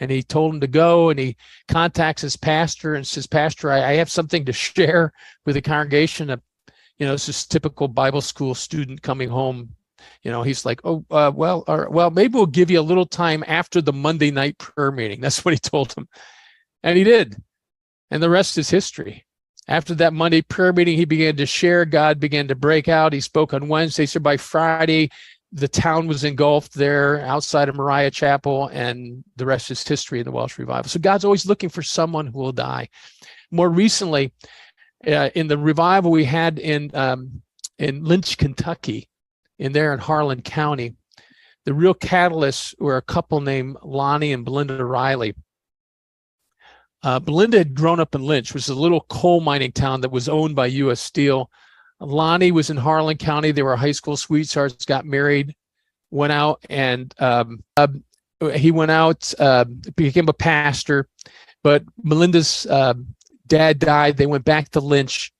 And he told him to go, and he contacts his pastor and says, Pastor, I have something to share with the congregation. It's this typical Bible school student coming home. He's like, well, maybe we'll give you a little time after the Monday night prayer meeting. That's what he told him. And he did. And the rest is history. After that Monday prayer meeting, he began to share. God began to break out. He spoke on Wednesday. So by Friday, the town was engulfed there outside of Moriah Chapel, and the rest is history in the Welsh Revival. So God's always looking for someone who will die. More recently, in the revival we had in Lynch, Kentucky, in Harlan County, the real catalysts were a couple named Lonnie and Belinda Riley. Belinda had grown up in Lynch, which is a little coal mining town that was owned by U.S. Steel. Lonnie was in Harlan County. They were high school sweethearts, got married, went out, and he went out, became a pastor. But Melinda's dad died. They went back to Lynch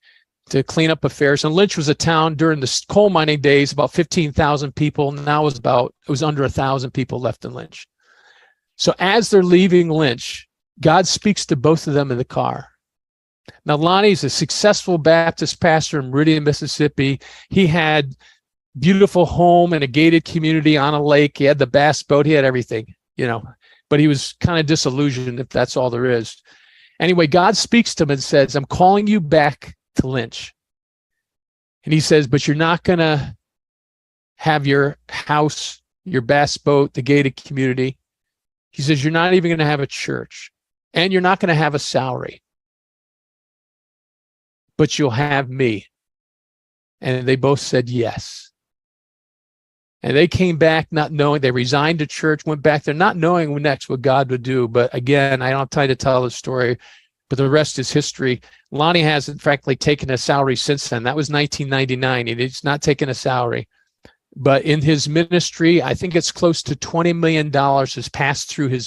to clean up affairs. And Lynch was a town during the coal mining days, about 15,000 people. Now it was under 1,000 people left in Lynch. So as they're leaving Lynch, God speaks to both of them in the car. Now, Lonnie's a successful Baptist pastor in Meridian, Mississippi. He had beautiful home and a gated community on a lake. He had the bass boat. He had everything, but he was kind of disillusioned, if that's all there is. Anyway, God speaks to him and says, I'm calling you back to Lynch. And he says, but you're not going to have your house, your bass boat, the gated community. He says, you're not even going to have a church, and you're not going to have a salary. But you'll have me. And they both said yes. And they came back not knowing. They resigned to church, went back there not knowing next what God would do. But again, I don't have time to tell the story, but the rest is history. Lonnie hasn't, frankly, taken a salary since then. That was 1999. He's not taken a salary. But in his ministry, I think it's close to $20 million has passed through his